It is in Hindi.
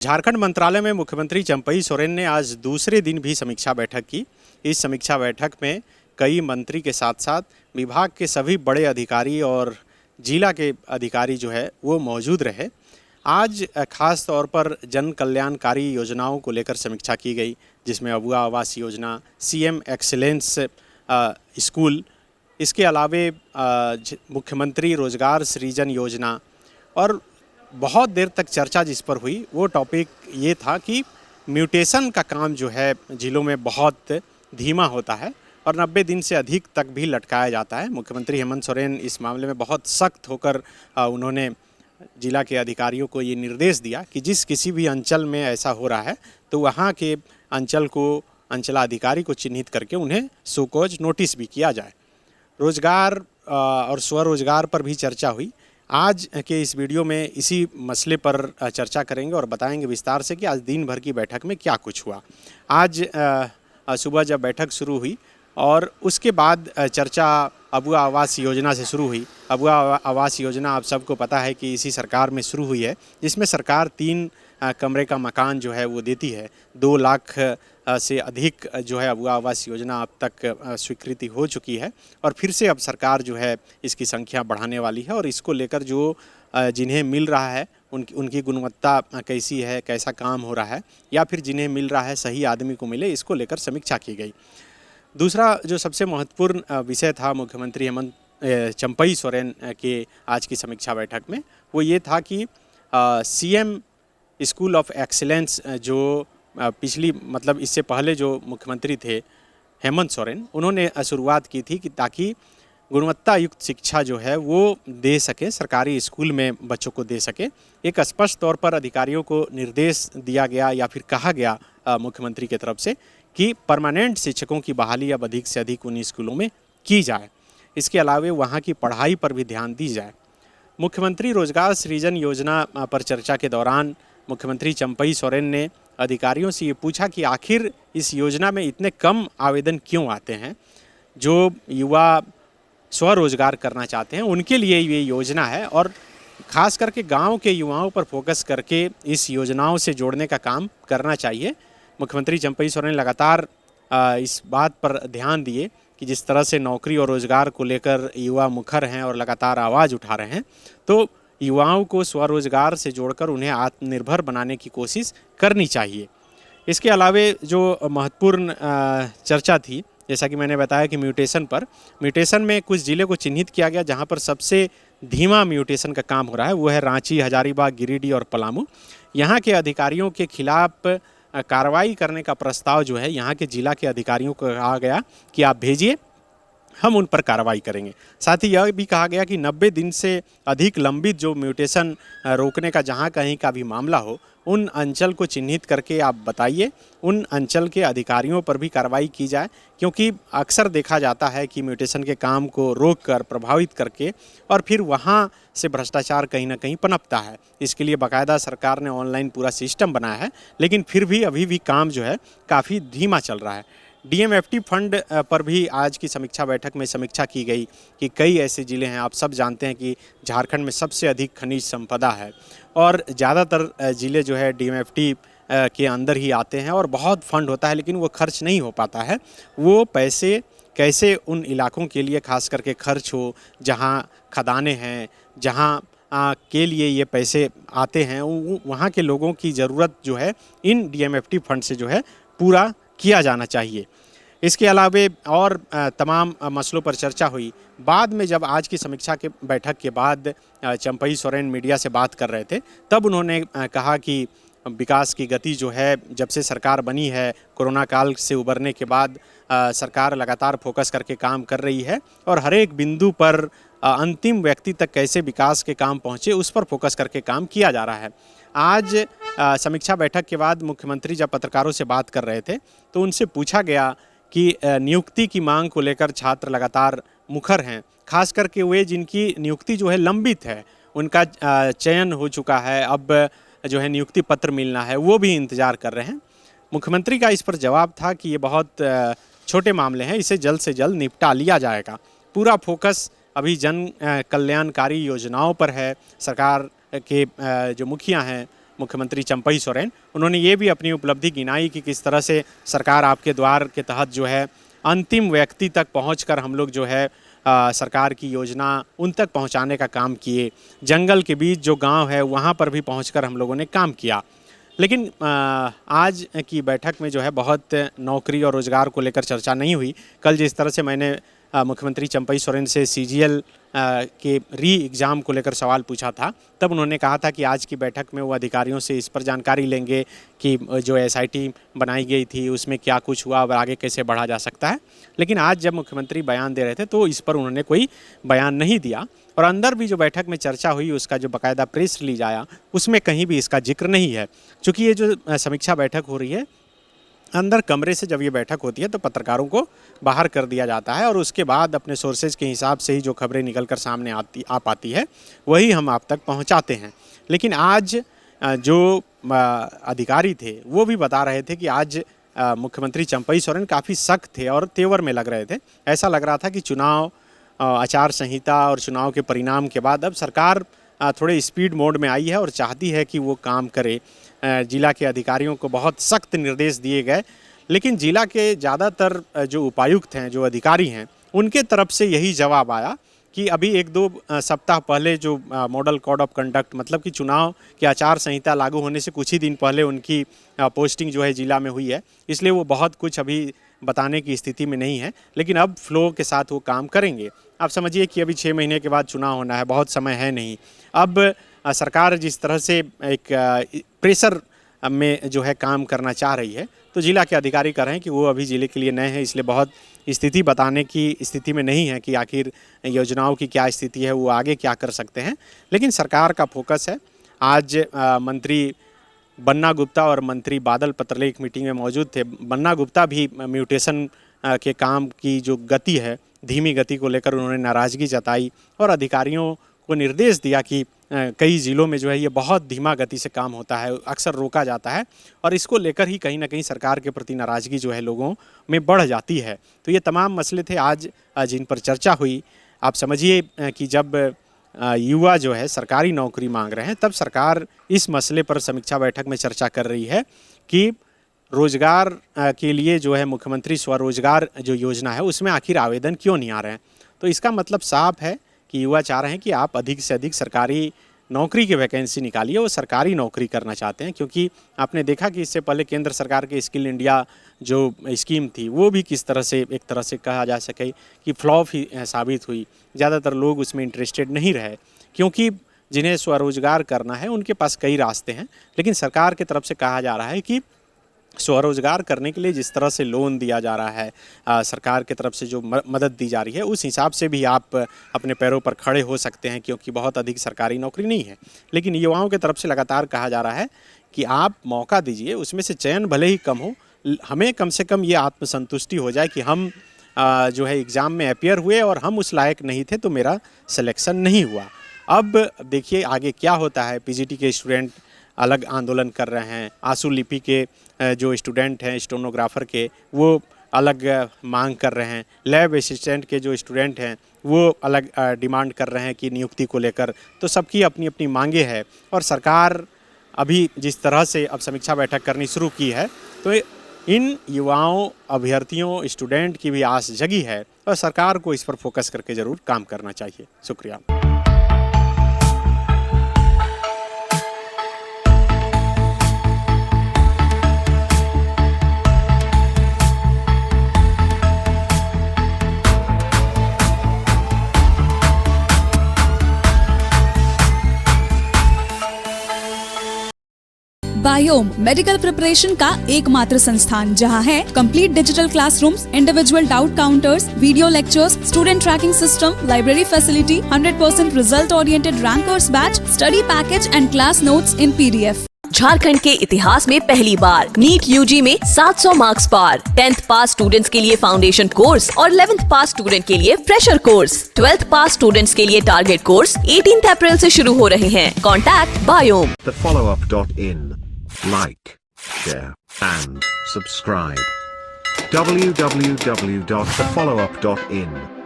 झारखंड मंत्रालय में मुख्यमंत्री चंपई सोरेन ने आज दूसरे दिन भी समीक्षा बैठक की। इस समीक्षा बैठक में कई मंत्री के साथ साथ विभाग के सभी बड़े अधिकारी और जिला के अधिकारी जो है वो मौजूद रहे। आज खास तौर पर जन कल्याणकारी योजनाओं को लेकर समीक्षा की गई, जिसमें Abua Awas Yojana, CM excellence school, इसके अलावे मुख्यमंत्री रोजगार सृजन योजना और बहुत देर तक चर्चा जिस पर हुई वो टॉपिक ये था कि म्यूटेशन का काम जो है जिलों में बहुत धीमा होता है और 90 दिन से अधिक तक भी लटकाया जाता है। मुख्यमंत्री हेमंत सोरेन इस मामले में बहुत सख्त होकर उन्होंने जिला के अधिकारियों को ये निर्देश दिया कि जिस किसी भी अंचल में ऐसा हो रहा है तो वहाँ के अंचल को अंचलाधिकारी को चिन्हित करके उन्हें शोकॉज नोटिस भी किया जाए। रोजगार और स्वरोजगार पर भी चर्चा हुई। आज के इस वीडियो में इसी मसले पर चर्चा करेंगे और बताएंगे विस्तार से कि आज दिन भर की बैठक में क्या कुछ हुआ। आज सुबह जब बैठक शुरू हुई और उसके बाद चर्चा अबुआ आवास योजना से शुरू हुई। अबुआ आवास योजना आप सबको पता है कि इसी सरकार में शुरू हुई है, जिसमें सरकार 3 कमरे का मकान जो है वो देती है। 2 लाख से अधिक जो है अबुआ आवास योजना अब तक स्वीकृति हो चुकी है और फिर से अब सरकार जो है इसकी संख्या बढ़ाने वाली है और इसको लेकर जो जिन्हें मिल रहा है उनकी गुणवत्ता कैसी है, कैसा काम हो रहा है या फिर जिन्हें मिल रहा है सही आदमी को मिले, इसको लेकर समीक्षा की गई। दूसरा जो सबसे महत्वपूर्ण विषय था मुख्यमंत्री हेमंत चंपई सोरेन के आज की समीक्षा बैठक में, वो ये था कि सीएम स्कूल ऑफ एक्सीलेंस जो पिछली इससे पहले जो मुख्यमंत्री थे हेमंत सोरेन, उन्होंने शुरुआत की थी कि ताकि गुणवत्ता युक्त शिक्षा जो है वो दे सके, सरकारी स्कूल में बच्चों को दे सके। एक स्पष्ट तौर पर अधिकारियों को निर्देश दिया गया या फिर कहा गया मुख्यमंत्री की तरफ से कि परमानेंट शिक्षकों की बहाली अब अधिक से अधिक उन स्कूलों में की जाए। इसके अलावे वहाँ की पढ़ाई पर भी ध्यान दी जाए। मुख्यमंत्री रोजगार सृजन योजना पर चर्चा के दौरान मुख्यमंत्री चंपई सोरेन ने अधिकारियों से ये पूछा कि आखिर इस योजना में इतने कम आवेदन क्यों आते हैं। जो युवा स्वरोजगार करना चाहते हैं उनके लिए ये योजना है और ख़ास करके गांव के युवाओं पर फोकस करके इस योजनाओं से जोड़ने का काम करना चाहिए। मुख्यमंत्री चंपई सोरेन लगातार इस बात पर ध्यान दिए कि जिस तरह से नौकरी और रोज़गार को लेकर युवा मुखर हैं और लगातार आवाज़ उठा रहे हैं, तो युवाओं को स्वरोजगार से जोड़कर उन्हें आत्मनिर्भर बनाने की कोशिश करनी चाहिए। इसके अलावे जो महत्वपूर्ण चर्चा थी, जैसा कि मैंने बताया कि म्यूटेशन में कुछ ज़िले को चिन्हित किया गया जहां पर सबसे धीमा म्यूटेशन का काम हो रहा है, वो है रांची, हजारीबाग, गिरिडीह और पलामू। यहाँ के अधिकारियों के खिलाफ कार्रवाई करने का प्रस्ताव जो है यहाँ के जिला के अधिकारियों को कहा गया कि आप भेजिए, हम उन पर कार्रवाई करेंगे। साथ ही यह भी कहा गया कि 90 दिन से अधिक लंबित जो म्यूटेशन रोकने का जहां कहीं का भी मामला हो, उन अंचल को चिन्हित करके आप बताइए, उन अंचल के अधिकारियों पर भी कार्रवाई की जाए, क्योंकि अक्सर देखा जाता है कि म्यूटेशन के काम को रोककर, प्रभावित करके और फिर वहां से भ्रष्टाचार कहीं ना कहीं पनपता है। इसके लिए बाकायदा सरकार ने ऑनलाइन पूरा सिस्टम बनाया है, लेकिन फिर भी अभी भी काम जो है काफ़ी धीमा चल रहा है। डीएमएफटी फंड पर भी आज की समीक्षा बैठक में समीक्षा की गई कि कई ऐसे ज़िले हैं, आप सब जानते हैं कि झारखंड में सबसे अधिक खनिज संपदा है और ज़्यादातर ज़िले जो है डीएमएफटी के अंदर ही आते हैं और बहुत फंड होता है लेकिन वो खर्च नहीं हो पाता है। वो पैसे कैसे उन इलाकों के लिए खास करके खर्च हो जहाँ खदानें हैं, जहाँ के लिए ये पैसे आते हैं, वहाँ के लोगों की ज़रूरत जो है इन डीएमएफटी फंड से जो है पूरा किया जाना चाहिए। इसके अलावे और तमाम मसलों पर चर्चा हुई। बाद में जब आज की समीक्षा के बैठक के बाद चंपई सोरेन मीडिया से बात कर रहे थे, तब उन्होंने कहा कि विकास की गति जो है जब से सरकार बनी है, कोरोना काल से उबरने के बाद सरकार लगातार फोकस करके काम कर रही है और हर एक बिंदु पर अंतिम व्यक्ति तक कैसे विकास के काम पहुँचे उस पर फोकस करके काम किया जा रहा है। आज समीक्षा बैठक के बाद मुख्यमंत्री जब पत्रकारों से बात कर रहे थे तो उनसे पूछा गया कि नियुक्ति की मांग को लेकर छात्र लगातार मुखर हैं, खास करके वे जिनकी नियुक्ति जो है लंबित है, उनका चयन हो चुका है, अब जो है नियुक्ति पत्र मिलना है, वो भी इंतज़ार कर रहे हैं। मुख्यमंत्री का इस पर जवाब था कि ये बहुत छोटे मामले हैं, इसे जल्द से जल्द निपटा लिया जाएगा। पूरा फोकस अभी जन कल्याणकारी योजनाओं पर है। सरकार के जो मुखिया हैं, मुख्यमंत्री चंपई सोरेन, उन्होंने ये भी अपनी उपलब्धि गिनाई कि किस तरह से सरकार आपके द्वार के तहत जो है अंतिम व्यक्ति तक पहुंचकर हम लोग जो है सरकार की योजना उन तक पहुंचाने का काम किए। जंगल के बीच जो गांव है वहां पर भी पहुंचकर हम लोगों ने काम किया। लेकिन आज की बैठक में जो है बहुत नौकरी और रोज़गार को लेकर चर्चा नहीं हुई। कल जिस तरह से मैंने मुख्यमंत्री चंपई सोरेन से सीजीएल के री एग्ज़ाम को लेकर सवाल पूछा था, तब उन्होंने कहा था कि आज की बैठक में वो अधिकारियों से इस पर जानकारी लेंगे कि जो एसआईटी बनाई गई थी उसमें क्या कुछ हुआ और आगे कैसे बढ़ा जा सकता है। लेकिन आज जब मुख्यमंत्री बयान दे रहे थे तो इस पर उन्होंने कोई बयान नहीं दिया और अंदर भी जो बैठक में चर्चा हुई उसका जो बाकायदा प्रेस रिलीज आया उसमें कहीं भी इसका जिक्र नहीं है। चूँकि ये जो समीक्षा बैठक हो रही है अंदर कमरे से जब ये बैठक होती है तो पत्रकारों को बाहर कर दिया जाता है और उसके बाद अपने सोर्सेज के हिसाब से ही जो खबरें निकल कर सामने आ पाती है वही हम आप तक पहुंचाते हैं। लेकिन आज जो अधिकारी थे वो भी बता रहे थे कि आज मुख्यमंत्री चंपई सोरेन काफ़ी सख्त थे और तेवर में लग रहे थे। ऐसा लग रहा था कि चुनाव आचार संहिता और चुनाव के परिणाम के बाद अब सरकार थोड़े स्पीड मोड में आई है और चाहती है कि वो काम करे। जिला के अधिकारियों को बहुत सख्त निर्देश दिए गए, लेकिन जिला के ज़्यादातर जो उपायुक्त हैं, जो अधिकारी हैं, उनके तरफ से यही जवाब आया कि अभी 1-2 सप्ताह पहले जो मॉडल कोड ऑफ कंडक्ट मतलब कि चुनाव की आचार संहिता लागू होने से कुछ ही दिन पहले उनकी पोस्टिंग जो है जिला में हुई है, इसलिए वो बहुत कुछ अभी बताने की स्थिति में नहीं है। लेकिन अब फ्लो के साथ वो काम करेंगे। आप समझिए कि अभी 6 महीने के बाद चुनाव होना है, बहुत समय है नहीं। अब सरकार जिस तरह से एक प्रेशर में जो है काम करना चाह रही है तो जिला के अधिकारी कह रहे हैं कि वो अभी जिले के लिए नए हैं, इसलिए बहुत स्थिति बताने की स्थिति में नहीं है कि आखिर योजनाओं की क्या स्थिति है, वो आगे क्या कर सकते हैं। लेकिन सरकार का फोकस है। आज मंत्री बन्ना गुप्ता और मंत्री बादल पत्रले एक मीटिंग में मौजूद थे। बन्ना गुप्ता भी म्यूटेशन के काम की जो गति है, धीमी गति को लेकर उन्होंने नाराज़गी जताई और अधिकारियों को निर्देश दिया कि कई ज़िलों में जो है ये बहुत धीमा गति से काम होता है, अक्सर रोका जाता है और इसको लेकर ही कहीं ना कहीं सरकार के प्रति नाराज़गी जो है लोगों में बढ़ जाती है। तो ये तमाम मसले थे आज जिन पर चर्चा हुई। आप समझिए कि जब युवा जो है सरकारी नौकरी मांग रहे हैं तब सरकार इस मसले पर समीक्षा बैठक में चर्चा कर रही है कि रोज़गार के लिए जो है मुख्यमंत्री स्वरोजगार जो योजना है उसमें आखिर आवेदन क्यों नहीं आ रहे हैं। तो इसका मतलब साफ है कि युवा चाह रहे हैं कि आप अधिक से अधिक सरकारी नौकरी की वैकेंसी निकालिए, वो सरकारी नौकरी करना चाहते हैं। क्योंकि आपने देखा कि इससे पहले केंद्र सरकार के स्किल इंडिया जो स्कीम थी वो भी किस तरह से एक तरह से कहा जा सके कि फ्लॉप ही साबित हुई। ज़्यादातर लोग उसमें इंटरेस्टेड नहीं रहे क्योंकि जिन्हें स्वरोजगार करना है उनके पास कई रास्ते हैं। लेकिन सरकार की तरफ से कहा जा रहा है कि स्वरोजगार करने के लिए जिस तरह से लोन दिया जा रहा है, सरकार की तरफ से जो मदद दी जा रही है, उस हिसाब से भी आप अपने पैरों पर खड़े हो सकते हैं क्योंकि बहुत अधिक सरकारी नौकरी नहीं है। लेकिन युवाओं की तरफ से लगातार कहा जा रहा है कि आप मौका दीजिए, उसमें से चयन भले ही कम हो, हमें कम से कम ये आत्मसंतुष्टि हो जाए कि हम जो है एग्ज़ाम में अपीयर हुए और हम उस लायक नहीं थे तो मेरा सिलेक्शन नहीं हुआ। अब देखिए आगे क्या होता है। पीजीटी के स्टूडेंट अलग आंदोलन कर रहे हैं, आंसू लिपि के जो स्टूडेंट हैं स्टेनोग्राफर के वो अलग मांग कर रहे हैं, लैब असिस्टेंट के जो स्टूडेंट हैं वो अलग डिमांड कर रहे हैं कि नियुक्ति को लेकर। तो सबकी अपनी अपनी मांगे हैं और सरकार अभी जिस तरह से अब समीक्षा बैठक करनी शुरू की है तो इन युवाओं, अभ्यर्थियों, स्टूडेंट की भी आस जगी है और सरकार को इस पर फोकस करके ज़रूर काम करना चाहिए। शुक्रिया। बायोम मेडिकल प्रिपरेशन का एकमात्र संस्थान जहां है complete digital classrooms, individual doubt counters, video lectures, student tracking system, library facility, 100% result oriented rankers batch, study package and class notes in PDF। Jharkhand के इतिहास में पहली बार नीट यूजी में 700 मार्क्स पार। 10th पास स्टूडेंट्स के लिए फाउंडेशन कोर्स और 11th पास स्टूडेंट के लिए फ्रेशर कोर्स। 12th पास स्टूडेंट्स के लिए टारगेट कोर्स 18 अप्रैल से शुरू हो रहे हैं। Contact biome. thefollowup.in. Like, share and subscribe. www.thefollowup.in